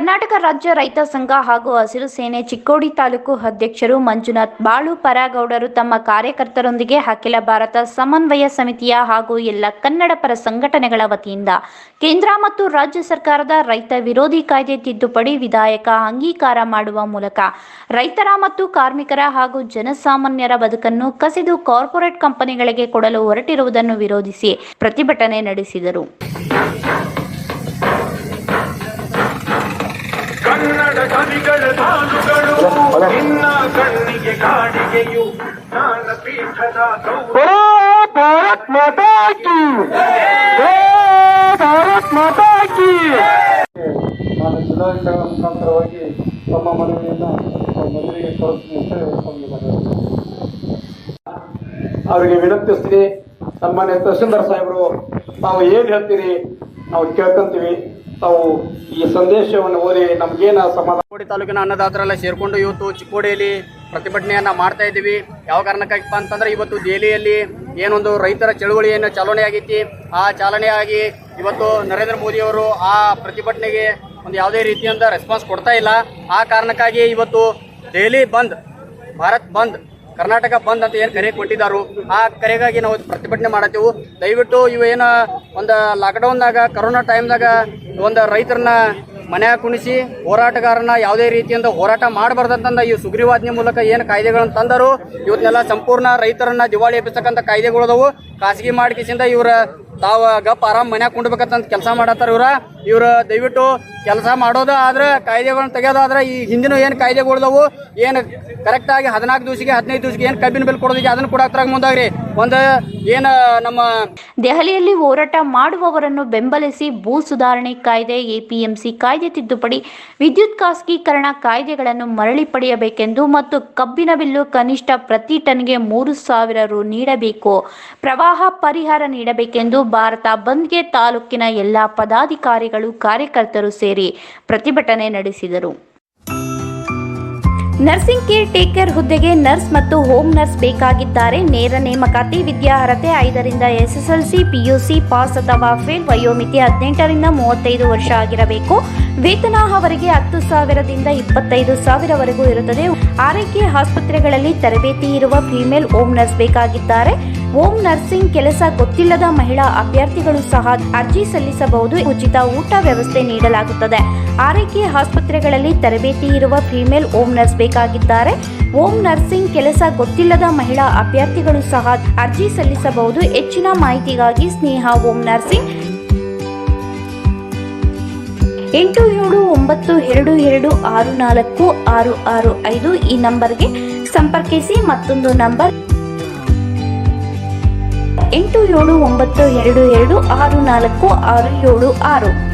ಕರ್ನಾಟಕ ರಾಜ್ಯ ರೈತ ಸಂಘ ಹಾಗೂ ಹಸಿರು ಸೇನೆ ಚಿಕ್ಕೋಡಿ ತಾಲೂಕು ಅಧ್ಯಕ್ಷರು ಮಂಜುನಾಥ್ ಬಾಳು ಪರಗೌಡರು ತಮ್ಮ ಕಾರ್ಯಕರ್ತರೊಂದಿಗೆ ಅಖಿಲ ಭಾರತ ಸಮನ್ವಯ ಸಮಿತಿಯ ಹಾಗೂ ಎಲ್ಲ ಕನ್ನಡ ಪರ ಸಂಘಟನೆಗಳ ವತಿಯಿಂದ ಕೇಂದ್ರ ಮತ್ತು ರಾಜ್ಯ ಸರ್ಕಾರದ ರೈತ ವಿರೋಧಿ ಕಾಯ್ದೆ ತಿದ್ದುಪಡಿ ವಿಧೇಯಕ ಅಂಗೀಕಾರ ಮಾಡುವ ಮೂಲಕ ರೈತರ ಮತ್ತು ಕಾರ್ಮಿಕರ ಹಾಗೂ ಜನಸಾಮಾನ್ಯರ ಬದುಕನ್ನು ಕಸಿದು ಕಾರ್ಪೊರೇಟ್ ಕಂಪನಿಗಳಿಗೆ ಕೊಡಲು ಹೊರಟಿರುವುದನ್ನು ವಿರೋಧಿಸಿ ಪ್ರತಿಭಟನೆ ನಡೆಸಿದರು. ಕನ್ನಡ ಕವಿಗಳ ಸಾಲುಗಳು ನಿನ್ನ ಕಣ್ಣಿಗೆ ಕಾಡಿಗೆಯು ಜ್ಞಾನಪೀಠದ ಭಾರತ್ ಮಾತಾ ಕಿ ಭಾರತ್ ಮಾತಾ ಕಿ. ನಾನು ಜಿಲ್ಲಾಧಿಕಾರಿಗಳ ಮುಖಾಂತರವಾಗಿ ತಮ್ಮ ಮನವಿಯನ್ನು ಮೊದಲಿಗೆ ಅವರಿಗೆ ವಿನಂತಿಸ್ತೀನಿ. ನಮ್ಮನೆ ತಹಸೀಲ್ದಾರ್ ಸಾಹೇಬರು ನಾವು ಏನು ಹೇಳ್ತೀರಿ ನಾವು ಕೇಳ್ಕೊಂತೀವಿ. ತಾವು ಈ ಸಂದೇಶವನ್ನು ಓದಿ ನಮಗೇನು ಸಮಾಧಾನ. ಚಿಕ್ಕೋಡಿ ತಾಲೂಕಿನ ಅನ್ನದಾತರೆಲ್ಲ ಸೇರಿಕೊಂಡು ಇವತ್ತು ಚಿಕ್ಕೋಡಿಯಲ್ಲಿ ಪ್ರತಿಭಟನೆಯನ್ನ ಮಾಡ್ತಾ ಇದ್ದೀವಿ. ಯಾವ ಕಾರಣಕ್ಕಪ್ಪ ಅಂತಂದ್ರೆ ಇವತ್ತು ದೆಹಲಿಯಲ್ಲಿ ಏನೊಂದು ರೈತರ ಚಳುವಳಿಯನ್ನು ಚಾಲನೆ ಆಗೈತಿ. ಆ ಚಾಲನೆಯಾಗಿ ಇವತ್ತು ನರೇಂದ್ರ ಮೋದಿಯವರು ಆ ಪ್ರತಿಭಟನೆಗೆ ಒಂದು ಯಾವುದೇ ರೀತಿಯಿಂದ ರೆಸ್ಪಾನ್ಸ್ ಕೊಡ್ತಾ ಇಲ್ಲ. ಆ ಕಾರಣಕ್ಕಾಗಿ ಇವತ್ತು ದೆಹಲಿ ಬಂದ್, ಭಾರತ್ ಬಂದ್, ಕರ್ನಾಟಕ ಬಂದ್ ಅಂತ ಏನು ಕರೆ ಕೊಟ್ಟಿದ್ದಾರೋ ಆ ಕರೆಗಾಗಿ ನಾವು ಪ್ರತಿಭಟನೆ ಮಾಡತ್ತೀವಿ. ದಯವಿಟ್ಟು ಇವೇನು ಒಂದು ಲಾಕ್ಡೌನ್ದಾಗ ಕರೋನಾ ಟೈಮ್ದಾಗ ಒಂದು ರೈತರನ್ನ ಮನ್ಯಾಗ ಕುಣಿಸಿ ಹೋರಾಟಗಾರನ ಯಾವುದೇ ರೀತಿಯಿಂದ ಹೋರಾಟ ಮಾಡಬಾರ್ದಂತಂದ ಈ ಸುಗ್ರೀವಾಜ್ಞೆ ಮೂಲಕ ಏನು ಕಾಯ್ದೆಗಳನ್ನು ತಂದರು ಇವತ್ತೆಲ್ಲ ಸಂಪೂರ್ಣ ರೈತರನ್ನ ದಿವಾಳಿ ಎಬ್ಬಿಸ್ತಕ್ಕಂಥ ಕಾಯ್ದೆಗಳದವು. ಖಾಸಗಿ ಮಾಡಿಕೆಸಿಂದ ಇವ್ರ ತಾವು ಗಪ್ ಆರಾಮ್ ಮನ್ಯಾಗ ಕುಂಡ್ಬೇಕಂತ ಕೆಲಸ ಮಾಡತ್ತಾರ. ಇವ್ರ ದಯವಿಟ್ಟು ಕೆಲಸ ಮಾಡೋದು ಆದ್ರೆ ಕಾಯ್ದೆಗಳನ್ನ ತೆಗೆಯೋದಾದ್ರೆ ಈ ಹಿಂದಿನ ಏನು ಕಾಯ್ದೆಗಳದವು ಏನು ಕರೆಕ್ಟಾಗಿ 14 ದಿವಸಿಗೆ 15 ದಿವಸಿಗೆ ಏನು ಕಬ್ಬಿನ ಬಿಲ್ ಕೊಡೋದಿಗೆ ಅದನ್ನು ಕೂಡ ಮುಂದಾಗ್ರಿ. ಒಂದು ಏನು ನಮ್ಮ ದೆಹಲಿಯಲ್ಲಿ ಹೋರಾಟ ಮಾಡುವವರನ್ನು ಬೆಂಬಲಿಸಿ ಭೂ ಸುಧಾರಣೆ ಕಾಯ್ದೆ, ಎಪಿಎಂಸಿ ಕಾಯ್ದೆ ತಿದ್ದುಪಡಿ, ವಿದ್ಯುತ್ ಖಾಸಗೀಕರಣ ಕಾಯ್ದೆಗಳನ್ನು ಮರಳಿ ಪಡೆಯಬೇಕೆಂದು ಮತ್ತು ಕಬ್ಬಿನ ಬಿಲ್ಲು ಕನಿಷ್ಠ ಪ್ರತಿ ಟನ್ಗೆ 3,000 ರು ನೀಡಬೇಕು, ಪ್ರವಾಹ ಪರಿಹಾರ ನೀಡಬೇಕೆಂದು ಭಾರತ ಬಂದ್ಗೆ ತಾಲೂಕಿನ ಎಲ್ಲ ಪದಾಧಿಕಾರಿಗಳು ಕಾರ್ಯಕರ್ತರು ಸೇರಿ ಪ್ರತಿಭಟನೆ ನಡೆಸಿದರು. ನರ್ಸಿಂಗ್ ಕೇರ್ ಟೇಕರ್ ಹುದ್ದೆಗೆ ನರ್ಸ್ ಮತ್ತು ಹೋಮ್ ನರ್ಸ್ ಬೇಕಾಗಿದ್ದಾರೆ. ನೇರ ನೇಮಕಾತಿ. ವಿದ್ಯಾರ್ಹತೆ 5ರಿಂದ SSLC, PUC ಪಾಸ್ ಅಥವಾ ಫೇಲ್. ವಯೋಮಿತಿ 18ರಿಂದ 35 ವರ್ಷ ಆಗಿರಬೇಕು. ವೇತನ ಅವರಿಗೆ 10,000ದಿಂದ 25,000ವರೆಗೂ ಇರುತ್ತದೆ. ಆರೈಕೆ ಆಸ್ಪತ್ರೆಗಳಲ್ಲಿ ತರಬೇತಿ ಇರುವ ಫಿಮೇಲ್ ಹೋಮ್ ನರ್ಸ್ ಬೇಕಾಗಿದ್ದಾರೆ. ಹೋಮ್ ನರ್ಸಿಂಗ್ ಕೆಲಸ ಗೊತ್ತಿಲ್ಲದ ಮಹಿಳಾ ಅಭ್ಯರ್ಥಿಗಳು ಸಹ ಅರ್ಜಿ ಸಲ್ಲಿಸಬಹುದು. ಉಚಿತ ಊಟ ವ್ಯವಸ್ಥೆ ನೀಡಲಾಗುತ್ತದೆ. ಆರೈಕೆ ಆಸ್ಪತ್ರೆಗಳಲ್ಲಿ ತರಬೇತಿ ಇರುವ ಫಿಮೇಲ್ ಹೋಮ್ ನರ್ಸ್ ಬೇಕಾಗಿದ್ದಾರೆ. ಹೋಮ್ ನರ್ಸಿಂಗ್ ಕೆಲಸ ಗೊತ್ತಿಲ್ಲದ ಮಹಿಳಾ ಅಭ್ಯರ್ಥಿಗಳು ಸಹ ಅರ್ಜಿ ಸಲ್ಲಿಸಬಹುದು. ಹೆಚ್ಚಿನ ಮಾಹಿತಿಗಾಗಿ ಸ್ನೇಹ ಹೋಮ್ ನರ್ಸಿಂಗ್ 8792264665 ಈ ನಂಬರ್ಗೆ ಸಂಪರ್ಕಿಸಿ. ಮತ್ತೊಂದು ನಂಬರ್ 8792264666.